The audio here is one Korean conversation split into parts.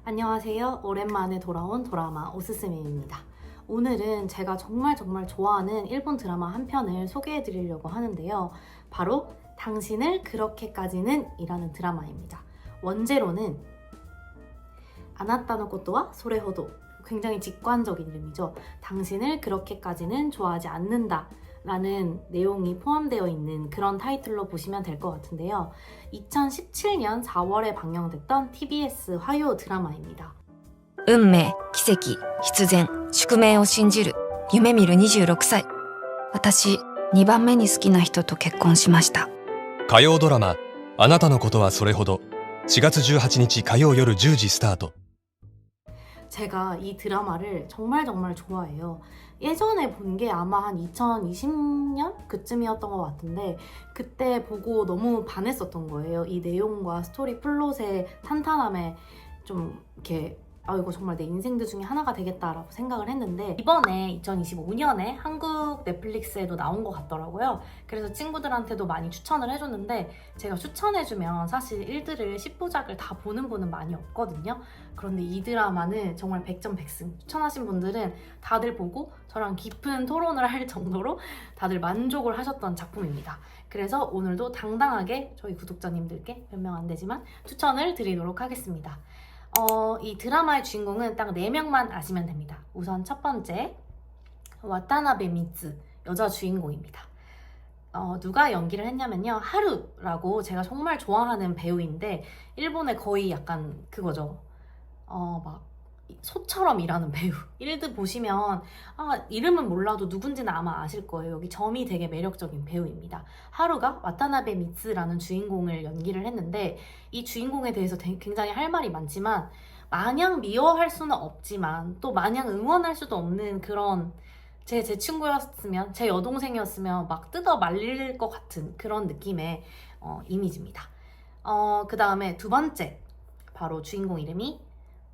안녕하세요. 오랜만에 돌아온 도라마 오스스메입니다. 오늘은 제가 정말 좋아하는 일본 드라마 한 편을 소개해 드리려고 하는데요. 바로 당신을 그렇게까지는 이라는 드라마입니다. 원제로는 아나타노 코토와 소레호도, 굉장히 직관적인 이름이죠. 당신을 그렇게까지는 좋아하지 않는다 라는 내용이 포함되어 있는 그런 타이틀로 보시면 될 것 같은데요. 2017년 4월에 방영됐던 TBS 화요 드라마입니다. 運命、奇跡、必然、宿命を信じる。夢見る26歳。私、2番目に好きな人と結婚しました。火曜ドラマ「あなたのことはそれほど」4月18日火曜夜10時スタート。 제가 이 드라마를 정말 좋아해요. 예전에 본 게 아마 한 2020년 그쯤이었던 것 같은데 그때 보고 너무 반했었던 거예요. 이 내용과 스토리 플롯의 탄탄함에 좀 이렇게 이거 정말 내 인생들 중에 하나가 되겠다라고 생각을 했는데 이번에 2025년에 한국 넷플릭스에도 나온 것 같더라고요. 그래서 친구들한테도 많이 추천을 해줬는데 제가 추천해주면 사실 일들을 10부작을 다 보는 분은 많이 없거든요. 그런데 이 드라마는 정말 100점 100승. 추천하신 분들은 다들 보고 저랑 깊은 토론을 할 정도로 다들 만족을 하셨던 작품입니다. 그래서 오늘도 당당하게 저희 구독자님들께 몇 명 안 되지만 추천을 드리도록 하겠습니다. 이 드라마의 주인공은 딱 4명만 아시면 됩니다. 우선 첫 번째, 와타나베 미츠, 여자 주인공입니다. 누가 연기를 했냐면요, 하루라고 제가 정말 좋아하는 배우인데 일본의 거의 약간 그거죠. 막 소처럼 일하는 배우. 일드 보시면 이름은 몰라도 누군지는 아마 아실 거예요. 여기 점이 되게 매력적인 배우입니다. 하루가 와타나베 미츠라는 주인공을 연기를 했는데 이 주인공에 대해서 굉장히 할 말이 많지만 마냥 미워할 수는 없지만 또 마냥 응원할 수도 없는 그런 제 친구였으면, 제 여동생이었으면 막 뜯어 말릴 것 같은 그런 느낌의 이미지입니다. 그 다음에 두 번째, 바로 주인공 이름이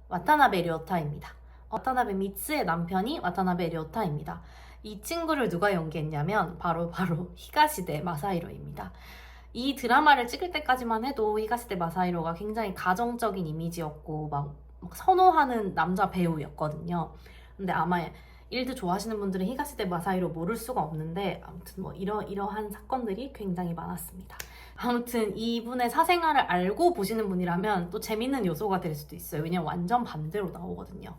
와타나베 료타입니다. 와타나베 미츠의 남편이 와타나베 료타입니다. 이 친구를 누가 연기했냐면 바로 히가시대 마사히로입니다. 이 드라마를 찍을 때까지만 해도 히가시대 마사히로가 굉장히 가정적인 이미지였고 막 선호하는 남자 배우였거든요. 근데 아마 일드 좋아하시는 분들은 히가시대 마사히로 모를 수가 없는데 아무튼 뭐 이러한 사건들이 굉장히 많았습니다. 아무튼 이분의 사생활을 알고 보시는 분이라면 또 재밌는 요소가 될 수도 있어요. 왜냐면 완전 반대로 나오거든요.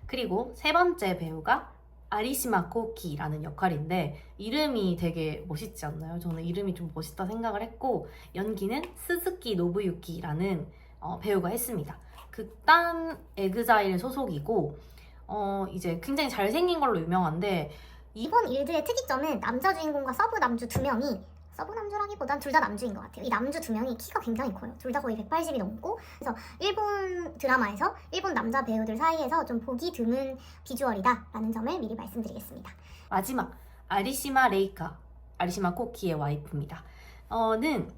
그리고 세 번째 배우가 아리시마 코키라는 역할인데 이름이 되게 멋있지 않나요? 저는 이름이 좀 멋있다 생각을 했고 연기는 스즈키 노부유키라는 배우가 했습니다. 극단 에그자일 소속이고 이제 굉장히 잘생긴 걸로 유명한데 이번 일드의 특이점은 남자 주인공과 서브 남주 2명이, 서브 남주라기보단 둘 다 남주인 것 같아요. 이 남주 2명이 키가 굉장히 커요. 둘 다 거의 180이 넘고, 그래서 일본 드라마에서 일본 남자 배우들 사이에서 좀 보기 드문 비주얼이다 라는 점을 미리 말씀드리겠습니다. 마지막, 아리시마 레이카, 아리시마 코키의 와이프입니다. 는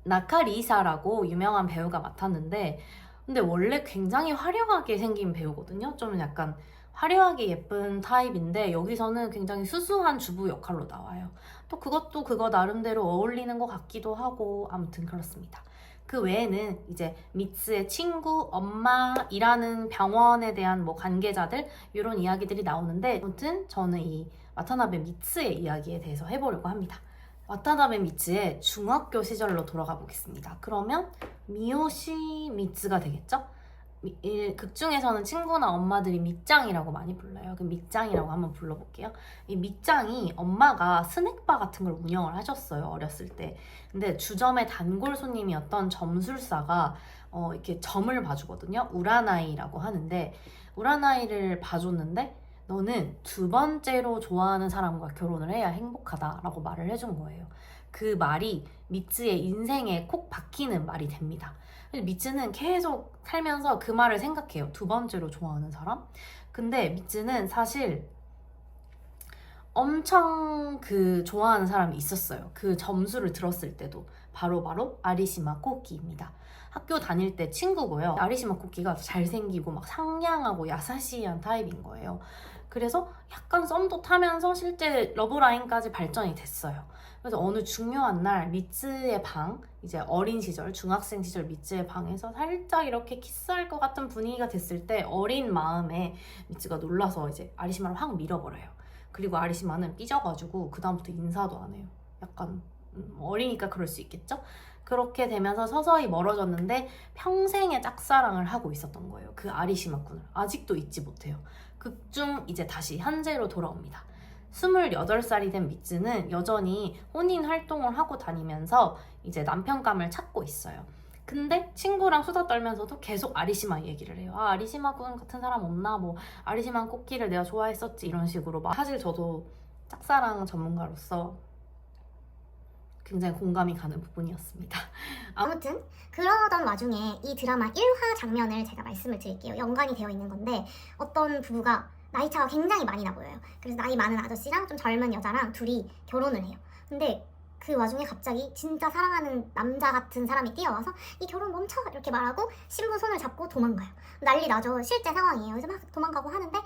나카리사라고 유명한 배우가 맡았는데 근데 원래 굉장히 화려하게 생긴 배우거든요. 좀 약간 화려하게 예쁜 타입인데 여기서는 굉장히 수수한 주부 역할로 나와요. 또 그것도 그거 나름대로 어울리는 것 같기도 하고 아무튼 그렇습니다. 그 외에는 이제 미츠의 친구, 엄마, 일하는 병원에 대한 뭐 관계자들 이런 이야기들이 나오는데 아무튼 저는 이 와타나베 미츠의 이야기에 대해서 해보려고 합니다. 와타나베 미츠의 중학교 시절로 돌아가 보겠습니다. 그러면 미요시 미츠가 되겠죠? 극 중에서는 친구나 엄마들이 밑장이라고 많이 불러요. 그 밑장이라고 한번 불러볼게요. 이 밑장이 엄마가 스낵바 같은 걸 운영을 하셨어요, 어렸을 때. 근데 주점의 단골 손님이었던 점술사가 이렇게 점을 봐주거든요. 우라나이라고 하는데 우라나이를 봐줬는데 너는 두 번째로 좋아하는 사람과 결혼을 해야 행복하다라고 말을 해준 거예요. 그 말이 미츠의 인생에 콕 박히는 말이 됩니다. 미츠는 계속 살면서 그 말을 생각해요. 두 번째로 좋아하는 사람? 근데 미츠는 사실 엄청 좋아하는 사람이 있었어요. 그 점수를 들었을 때도 바로 아리시마 코키입니다. 학교 다닐 때 친구고요. 아리시마 코키가 잘생기고 막 상냥하고 야사시한 타입인 거예요. 그래서 약간 썸도 타면서 실제 러브라인까지 발전이 됐어요. 그래서 어느 중요한 날 미츠의 방, 이제 어린 시절, 중학생 시절 미츠의 방에서 살짝 이렇게 키스할 것 같은 분위기가 됐을 때 어린 마음에 미츠가 놀라서 이제 아리시마를 확 밀어버려요. 그리고 아리시마는 삐져가지고 그다음부터 인사도 안 해요. 약간 어리니까 그럴 수 있겠죠? 그렇게 되면서 서서히 멀어졌는데 평생의 짝사랑을 하고 있었던 거예요. 그 아리시마 군을 아직도 잊지 못해요. 극중 이제 다시 현재로 돌아옵니다. 28살이 된 미츠는 여전히 혼인 활동을 하고 다니면서 이제 남편감을 찾고 있어요. 근데 친구랑 수다 떨면서도 계속 아리시마 얘기를 해요. 아, 아리시마 군 같은 사람 없나? 뭐 아리시마 꽃기를 내가 좋아했었지 이런 식으로 막. 사실 저도 짝사랑 전문가로서 굉장히 공감이 가는 부분이었습니다. 아무튼 그러던 와중에 이 드라마 1화 장면을 제가 말씀을 드릴게요. 연관이 되어 있는 건데 어떤 부부가 나이차가 굉장히 많이 나 보여요. 그래서 나이 많은 아저씨랑 좀 젊은 여자랑 둘이 결혼을 해요. 근데 그 와중에 갑자기 진짜 사랑하는 남자 같은 사람이 뛰어와서 이 결혼 멈춰 이렇게 말하고 신부 손을 잡고 도망가요. 난리 나죠. 실제 상황이에요. 그래서 막 도망가고 하는데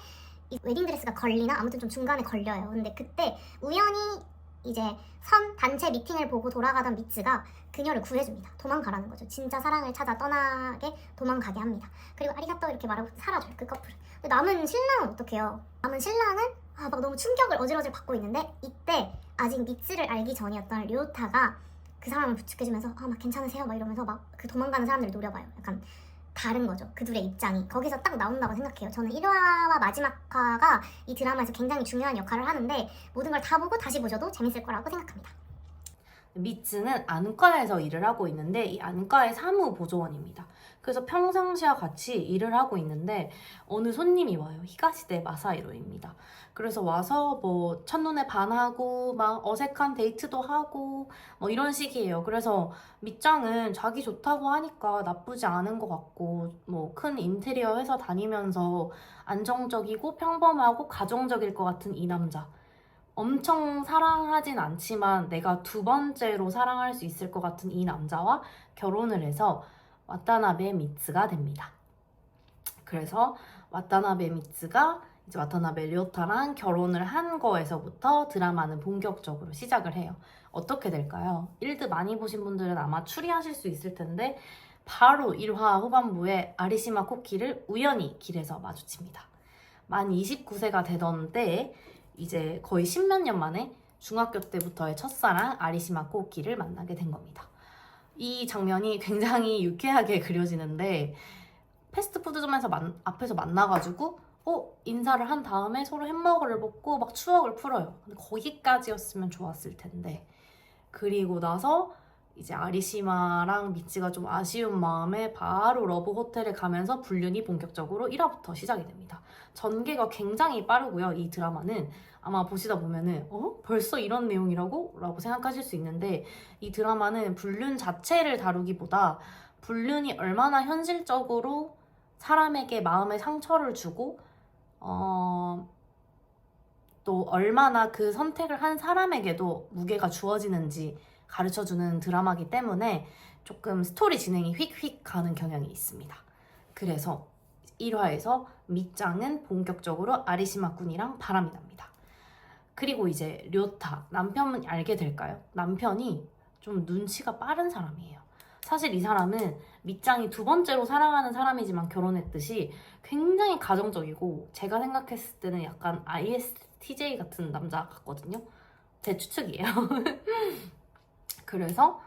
이 웨딩드레스가 걸리나 아무튼 좀 중간에 걸려요. 근데 그때 우연히 이제 선 단체 미팅을 보고 돌아가던 미츠가 그녀를 구해줍니다. 도망가라는 거죠. 진짜 사랑을 찾아 떠나게 도망가게 합니다. 그리고 아리가또 이렇게 말하고 사라져요. 그 커플은. 근데 남은 신랑은 어떡해요? 남은 신랑은 막 너무 충격을 어질어질 받고 있는데 이때 아직 미츠를 알기 전이었던 료타가 그 사람을 부축해주면서 막 괜찮으세요? 막 이러면서 막 그 도망가는 사람들을 노려봐요. 약간 다른 거죠. 그 둘의 입장이 거기서 딱 나온다고 생각해요. 저는 1화와 마지막 화가 이 드라마에서 굉장히 중요한 역할을 하는데 모든 걸 다 보고 다시 보셔도 재밌을 거라고 생각합니다. 미츠는 안과에서 일을 하고 있는데 이 안과의 사무보조원입니다. 그래서 평상시와 같이 일을 하고 있는데 어느 손님이 와요. 히가시대 마사히로입니다. 그래서 와서 뭐 첫눈에 반하고 막 어색한 데이트도 하고 뭐 이런 식이에요. 그래서 밑장은 자기 좋다고 하니까 나쁘지 않은 것 같고 뭐 큰 인테리어 회사 다니면서 안정적이고 평범하고 가정적일 것 같은 이 남자. 엄청 사랑하진 않지만 내가 두 번째로 사랑할 수 있을 것 같은 이 남자와 결혼을 해서 와타나베 미츠가 됩니다. 그래서 와타나베 미츠가 이제 와타나베 료타랑 결혼을 한 거에서부터 드라마는 본격적으로 시작을 해요. 어떻게 될까요? 1드 많이 보신 분들은 아마 추리하실 수 있을 텐데 바로 1화 후반부에 아리시마 코키를 우연히 길에서 마주칩니다. 만 29세가 되던 때에 이제 거의 10몇 년 만에 중학교 때부터의 첫사랑 아리시마 코키를 만나게 된 겁니다. 이 장면이 굉장히 유쾌하게 그려지는데 패스트푸드점에서 앞에서 만나가지고 인사를 한 다음에 서로 햄버거를 먹고 막 추억을 풀어요. 근데 거기까지였으면 좋았을 텐데 그리고 나서 이제 아리시마랑 미츠가 좀 아쉬운 마음에 바로 러브 호텔에 가면서 불륜이 본격적으로 1화부터 시작이 됩니다. 전개가 굉장히 빠르고요. 이 드라마는 아마 보시다 보면은 벌써 이런 내용이라고? 라고 생각하실 수 있는데 이 드라마는 불륜 자체를 다루기보다 불륜이 얼마나 현실적으로 사람에게 마음의 상처를 주고 또 얼마나 그 선택을 한 사람에게도 무게가 주어지는지 가르쳐주는 드라마이기 때문에 조금 스토리 진행이 휙휙 가는 경향이 있습니다. 그래서 1화에서 밑장은 본격적으로 아리시마 군이랑 바람이 납니다. 그리고 이제 료타, 남편은 알게 될까요? 남편이 좀 눈치가 빠른 사람이에요. 사실 이 사람은 밑장이 두 번째로 사랑하는 사람이지만 결혼했듯이 굉장히 가정적이고 제가 생각했을 때는 약간 ISTJ 같은 남자 같거든요. 제 추측이에요. 그래서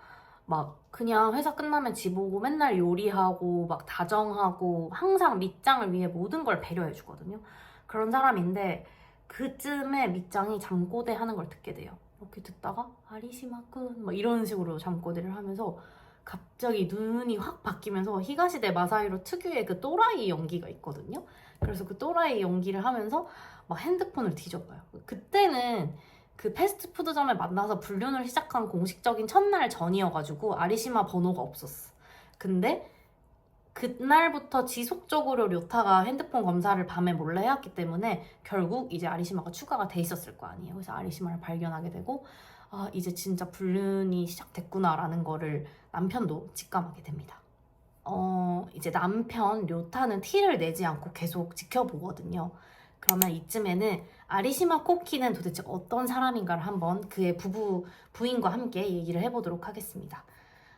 막 그냥 회사 끝나면 집 오고 맨날 요리하고 막 다정하고 항상 밑장을 위해 모든 걸 배려해 주거든요. 그런 사람인데 그쯤에 밑장이 잠꼬대 하는 걸 듣게 돼요. 이렇게 듣다가 아리시마군 막 이런 식으로 잠꼬대를 하면서 갑자기 눈이 확 바뀌면서 히가시대 마사히로 특유의 그 또라이 연기가 있거든요. 그래서 그 또라이 연기를 하면서 막 핸드폰을 뒤져봐요. 그때는 그 패스트푸드점에 만나서 불륜을 시작한 공식적인 첫날 전이어가지고 아리시마 번호가 없었어. 근데 그날부터 지속적으로 료타가 핸드폰 검사를 밤에 몰래 해왔기 때문에 결국 이제 아리시마가 추가가 돼 있었을 거 아니에요. 그래서 아리시마를 발견하게 되고 이제 진짜 불륜이 시작됐구나라는 거를 남편도 직감하게 됩니다. 이제 남편 료타는 티를 내지 않고 계속 지켜보거든요. 그러면 이쯤에는 아리시마 코키는 도대체 어떤 사람인가를 한번 그의 부인과 함께 얘기를 해보도록 하겠습니다.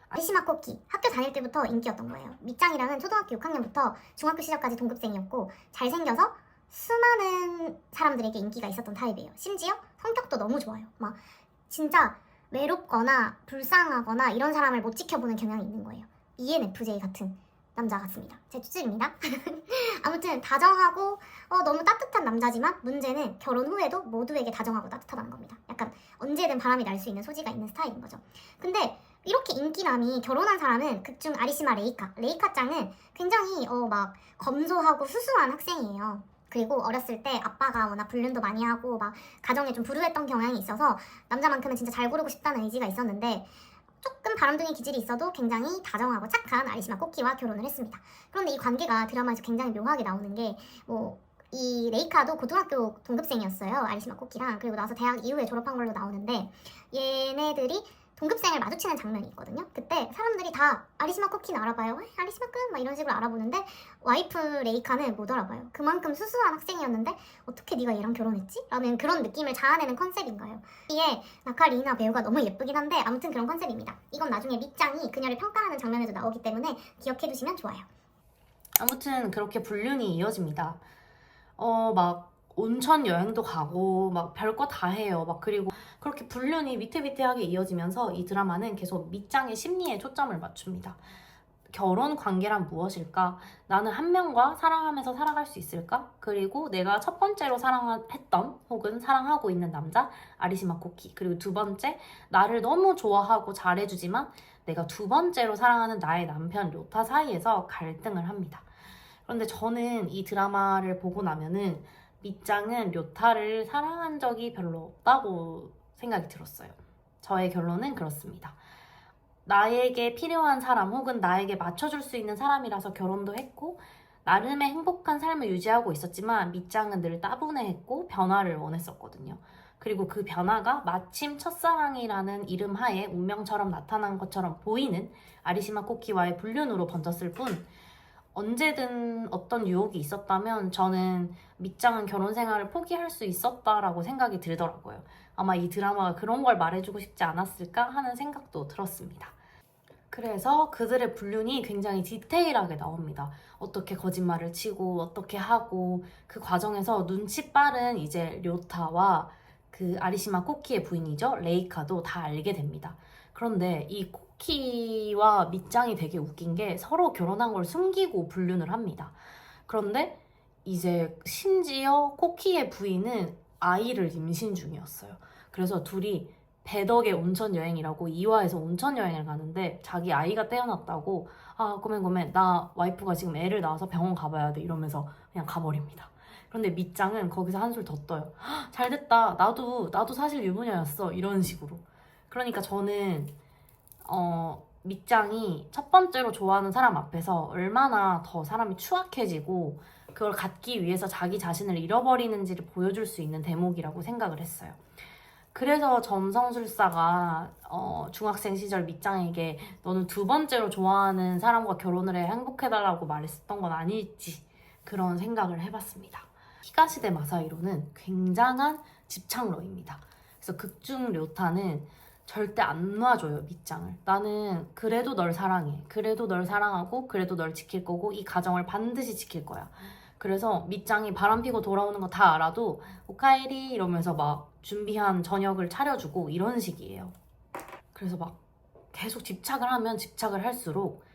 아리시마 코키 학교 다닐 때부터 인기였던 거예요. 밑장이랑은 초등학교 6학년부터 중학교 시절까지 동급생이었고 잘생겨서 수많은 사람들에게 인기가 있었던 타입이에요. 심지어 성격도 너무 좋아요. 막 진짜 외롭거나 불쌍하거나 이런 사람을 못 지켜보는 경향이 있는 거예요. ENFJ 같은 남자 같습니다. 제 추측입니다. 아무튼 다정하고 너무 따뜻한 남자지만 문제는 결혼 후에도 모두에게 다정하고 따뜻하다는 겁니다. 약간 언제든 바람이 날 수 있는 소지가 있는 스타일인 거죠. 근데 이렇게 인기남이 결혼한 사람은 극중 아리시마 레이카 짱은 굉장히 막 검소하고 수수한 학생이에요. 그리고 어렸을 때 아빠가 워낙 불륜도 많이 하고 막 가정에 좀 불우했던 경향이 있어서 남자만큼은 진짜 잘 고르고 싶다는 의지가 있었는데 조금 바람둥이 기질이 있어도 굉장히 다정하고 착한 아리시마 코키와 결혼을 했습니다. 그런데 이 관계가 드라마에서 굉장히 묘하게 나오는 게 이 레이카도 고등학교 동급생이었어요. 아리시마 코키랑. 그리고 나서 대학 이후에 졸업한 걸로 나오는데 얘네들이 동급생을 마주치는 장면이 있거든요. 그때 사람들이 다 아리시마 코키는 알아봐요. 아리시마 끈! 막 이런 식으로 알아보는데 와이프 레이카는 못 알아봐요. 그만큼 수수한 학생이었는데 어떻게 네가 얘랑 결혼했지? 라는 그런 느낌을 자아내는 컨셉인 거예요. 이게 나카리나 배우가 너무 예쁘긴 한데 아무튼 그런 컨셉입니다. 이건 나중에 밑장이 그녀를 평가하는 장면에도 나오기 때문에 기억해두시면 좋아요. 아무튼 그렇게 불륜이 이어집니다. 막 온천 여행도 가고 막 별거 다 해요. 막 그리고 그렇게 불륜이 위태위태하게 이어지면서 이 드라마는 계속 밑장의 심리에 초점을 맞춥니다. 결혼 관계란 무엇일까? 나는 한 명과 사랑하면서 살아갈 수 있을까? 그리고 내가 첫 번째로 사랑했던 혹은 사랑하고 있는 남자 아리시마 코키, 그리고 두 번째 나를 너무 좋아하고 잘해주지만 내가 두 번째로 사랑하는 나의 남편 료타 사이에서 갈등을 합니다. 그런데 저는 이 드라마를 보고 나면은 밑장은 료타를 사랑한 적이 별로 없다고 생각이 들었어요. 저의 결론은 그렇습니다. 나에게 필요한 사람 혹은 나에게 맞춰줄 수 있는 사람이라서 결혼도 했고 나름의 행복한 삶을 유지하고 있었지만 밑장은 늘 따분해했고 변화를 원했었거든요. 그리고 그 변화가 마침 첫사랑이라는 이름 하에 운명처럼 나타난 것처럼 보이는 아리시마 코키와의 불륜으로 번졌을 뿐 언제든 어떤 유혹이 있었다면 저는 밑장은 결혼 생활을 포기할 수 있었다라고 생각이 들더라고요. 아마 이 드라마가 그런 걸 말해주고 싶지 않았을까 하는 생각도 들었습니다. 그래서 그들의 불륜이 굉장히 디테일하게 나옵니다. 어떻게 거짓말을 치고 어떻게 하고 그 과정에서 눈치 빠른 이제 료타와 그 아리시마 코키의 부인이죠. 레이카도 다 알게 됩니다. 그런데 이 코키와 밑장이 되게 웃긴 게 서로 결혼한 걸 숨기고 불륜을 합니다. 그런데 이제 심지어 코키의 부인은 아이를 임신 중이었어요. 그래서 둘이 배덕의 온천 여행이라고 2화에서 온천 여행을 가는데 자기 아이가 태어났다고 고멘 나 와이프가 지금 애를 낳아서 병원 가봐야 돼 이러면서 그냥 가버립니다. 그런데 밑장은 거기서 한술 더 떠요. 잘됐다. 나도 사실 유부녀였어. 이런 식으로. 그러니까 저는 밑장이 첫 번째로 좋아하는 사람 앞에서 얼마나 더 사람이 추악해지고 그걸 갖기 위해서 자기 자신을 잃어버리는지를 보여줄 수 있는 대목이라고 생각을 했어요. 그래서 점성술사가 중학생 시절 밑장에게 너는 두 번째로 좋아하는 사람과 결혼을 해 행복해달라고 말했었던 건 아닐지 그런 생각을 해봤습니다. 히가시대 마사히로는 굉장한 집착러입니다. 그래서 극중 료타는 절대 안 놔줘요, 밑장을. 나는 그래도 널 사랑해. 그래도 널 사랑하고 그래도 널 지킬 거고 이 가정을 반드시 지킬 거야. 그래서 밑장이 바람피고 돌아오는 거 다 알아도 오카에리 이러면서 막 준비한 저녁을 차려주고 이런 식이에요. 그래서 막 계속 집착을 하면 집착을 할수록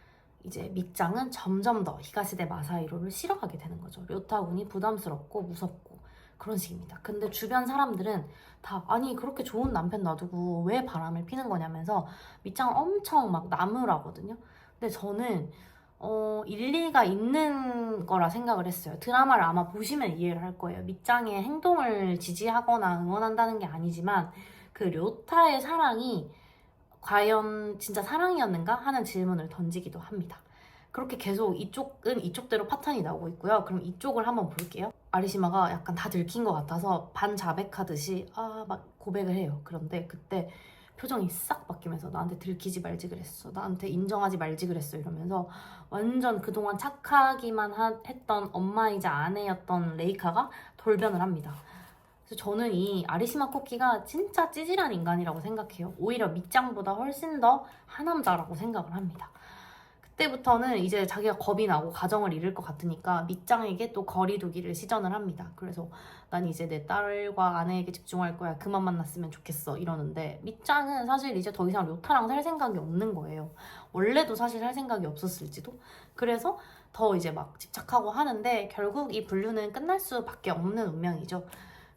이제 밑장은 점점 더 히가시대 마사히로를 싫어하게 되는 거죠. 료타군이 부담스럽고 무섭고 그런 식입니다. 근데 주변 사람들은 다 아니 그렇게 좋은 남편 놔두고 왜 바람을 피는 거냐면서 밑장을 엄청 막 나무라거든요. 근데 저는 일리가 있는 거라 생각을 했어요. 드라마를 아마 보시면 이해를 할 거예요. 밑장의 행동을 지지하거나 응원한다는 게 아니지만 그 료타의 사랑이 과연 진짜 사랑이었는가 하는 질문을 던지기도 합니다. 그렇게 계속 이쪽은 이쪽대로 파탄이 나오고 있고요. 그럼 이쪽을 한번 볼게요. 아리시마가 약간 다 들킨 것 같아서 반자백하듯이 막 고백을 해요. 그런데 그때 표정이 싹 바뀌면서 나한테 들키지 말지 그랬어, 나한테 인정하지 말지 그랬어 이러면서 완전 그동안 착하기만 했던 엄마이자 아내였던 레이카가 돌변을 합니다. 그래서 저는 이 아리시마 코키가 진짜 찌질한 인간이라고 생각해요. 오히려 밑장보다 훨씬 더 하남자라고 생각을 합니다. 그때부터는 이제 자기가 겁이 나고 가정을 잃을 것 같으니까 밑장에게 또 거리두기를 시전을 합니다. 그래서 난 이제 내 딸과 아내에게 집중할 거야, 그만 만났으면 좋겠어 이러는데, 밑장은 사실 이제 더 이상 료타랑 살 생각이 없는 거예요. 원래도 사실 할 생각이 없었을지도. 그래서 더 이제 막 집착하고 하는데 결국 이 분류는 끝날 수밖에 없는 운명이죠.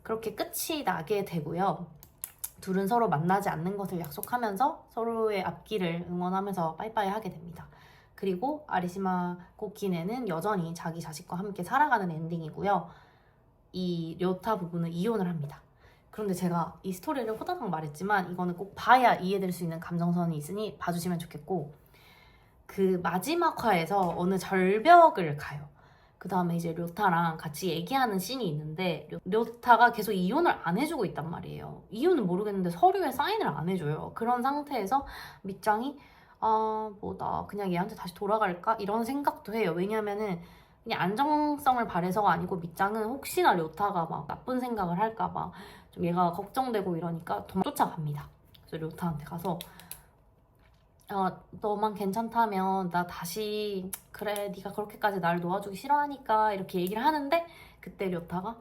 그렇게 끝이 나게 되고요. 둘은 서로 만나지 않는 것을 약속하면서 서로의 앞길을 응원하면서 빠이빠이 하게 됩니다. 그리고 아리시마 코키네는 여전히 자기 자식과 함께 살아가는 엔딩이고요. 이 료타 부부는 이혼을 합니다. 그런데 제가 이 스토리를 호다닥 말했지만 이거는 꼭 봐야 이해될 수 있는 감정선이 있으니 봐주시면 좋겠고, 그 마지막 화에서 어느 절벽을 가요. 그 다음에 이제 료타랑 같이 얘기하는 씬이 있는데, 료타가 계속 이혼을 안 해주고 있단 말이에요. 이유는 모르겠는데 서류에 사인을 안 해줘요. 그런 상태에서 밑장이 뭐 나 그냥 얘한테 다시 돌아갈까? 이런 생각도 해요. 왜냐면은 그냥 안정성을 바래서가 아니고 밑장은 혹시나 료타가 막 나쁜 생각을 할까봐 좀 얘가 걱정되고 이러니까 도망 쫓아갑니다. 그래서 료타한테 가서 너만 괜찮다면 나 다시, 그래 네가 그렇게까지 날 놓아주기 싫어하니까 이렇게 얘기를 하는데, 그때 료타가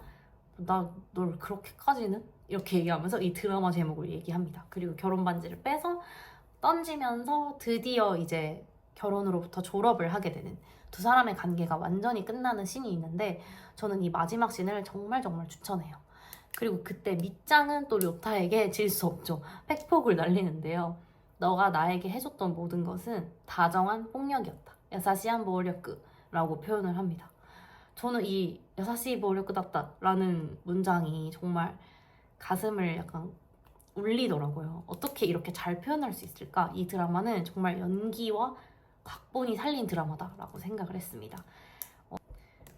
나 널 그렇게까지는? 이렇게 얘기하면서 이 드라마 제목을 얘기합니다. 그리고 결혼 반지를 빼서 던지면서 드디어 이제 결혼으로부터 졸업을 하게 되는, 두 사람의 관계가 완전히 끝나는 씬이 있는데 저는 이 마지막 씬을 정말 추천해요. 그리고 그때 밑장은 또 료타에게 질 수 없죠. 팩폭을 날리는데요. 너가 나에게 해줬던 모든 것은 다정한 폭력이었다. 야사시한 보호력라고 표현을 합니다. 저는 이 야사시 보호력다った라는 문장이 정말 가슴을 약간 울리더라고요. 어떻게 이렇게 잘 표현할 수 있을까? 이 드라마는 정말 연기와 각본이 살린 드라마다라고 생각을 했습니다.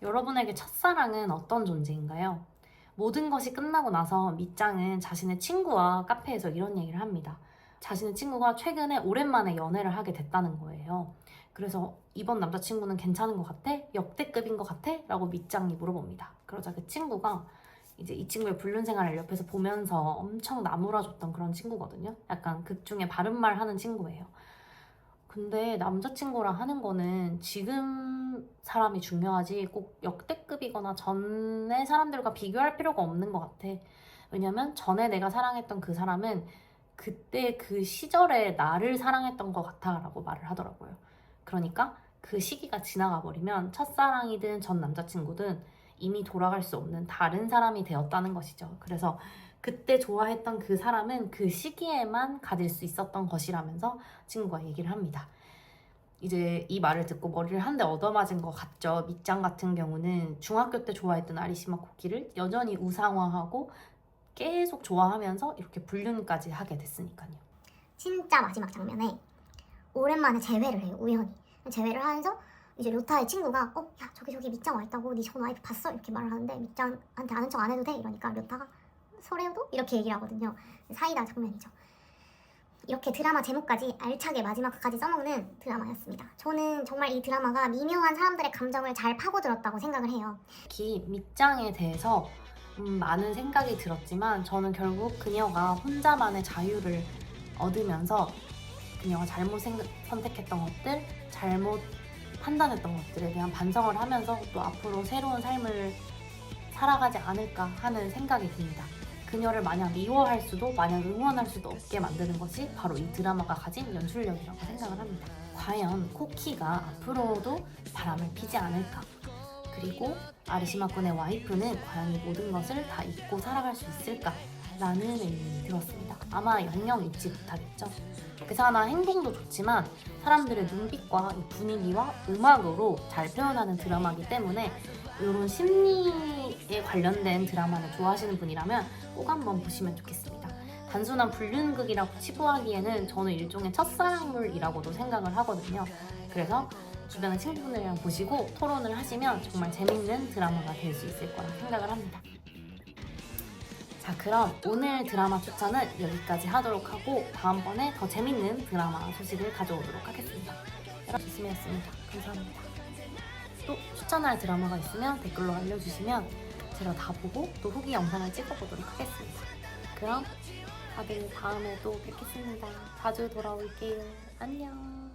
여러분에게 첫사랑은 어떤 존재인가요? 모든 것이 끝나고 나서 밑장은 자신의 친구와 카페에서 이런 얘기를 합니다. 자신의 친구가 최근에 오랜만에 연애를 하게 됐다는 거예요. 그래서 이번 남자친구는 괜찮은 것 같아? 역대급인 것 같아? 라고 밑장이 물어봅니다. 그러자 그 친구가 이제 이 친구의 불륜 생활을 옆에서 보면서 엄청 나무라줬던 그런 친구거든요. 약간 극 중에 바른말 하는 친구예요. 근데 남자친구랑 하는 거는 지금 사람이 중요하지 꼭 역대급이거나 전에 사람들과 비교할 필요가 없는 것 같아. 왜냐면 전에 내가 사랑했던 그 사람은 그때 그 시절에 나를 사랑했던 것 같아 라고 말을 하더라고요. 그러니까 그 시기가 지나가 버리면 첫사랑이든 전 남자친구든 이미 돌아갈 수 없는 다른 사람이 되었다는 것이죠. 그래서 그때 좋아했던 그 사람은 그 시기에만 가질 수 있었던 것이라면서 친구가 얘기를 합니다. 이제 이 말을 듣고 머리를 한 대 얻어맞은 것 같죠. 밑장 같은 경우는 중학교 때 좋아했던 아리시마 코키를 여전히 우상화하고 계속 좋아하면서 이렇게 불륜까지 하게 됐으니까요. 진짜 마지막 장면에 오랜만에 재회를 해요. 우연히 재회를 하면서 이제 료타의 친구가 야 저기 밑장 와있다고, 네 전 와이프 봤어? 이렇게 말을 하는데 밑장한테 아는 척 안 해도 돼? 이러니까 료타가 소래요도? 이렇게 얘기를 하거든요. 사이다 장면이죠. 이렇게 드라마 제목까지 알차게 마지막까지 써먹는 드라마였습니다. 저는 정말 이 드라마가 미묘한 사람들의 감정을 잘 파고들었다고 생각을 해요. 특히 밑장에 대해서 많은 생각이 들었지만 저는 결국 그녀가 혼자만의 자유를 얻으면서 그녀가 잘못 선택했던 것들, 잘못 판단했던 것들에 대한 반성을 하면서 또 앞으로 새로운 삶을 살아가지 않을까 하는 생각이 듭니다. 그녀를 마냥 미워할 수도 마냥 응원할 수도 없게 만드는 것이 바로 이 드라마가 가진 연출력이라고 생각을 합니다. 과연 코키가 앞으로도 바람을 피지 않을까? 그리고 아리시마 군의 와이프는 과연 이 모든 것을 다 잊고 살아갈 수 있을까? 라는 의문이 들었습니다. 아마 영영 잊지 못하겠죠. 그사나 행동도 좋지만 사람들의 눈빛과 이 분위기와 음악으로 잘 표현하는 드라마이기 때문에 이런 심리에 관련된 드라마를 좋아하시는 분이라면 꼭 한번 보시면 좋겠습니다. 단순한 불륜극이라고 치부하기에는 저는 일종의 첫사랑물이라고도 생각을 하거든요. 그래서 주변의 친구분들이랑 보시고 토론을 하시면 정말 재밌는 드라마가 될 수 있을 거라 생각을 합니다. 자, 그럼 오늘 드라마 추천은 여기까지 하도록 하고 다음번에 더 재밌는 드라마 소식을 가져오도록 하겠습니다. 여러분 조심했습니다. 감사합니다. 또 추천할 드라마가 있으면 댓글로 알려주시면 제가 다 보고 또 후기 영상을 찍어보도록 하겠습니다. 그럼 다들 다음에 또 뵙겠습니다. 자주 돌아올게요. 안녕.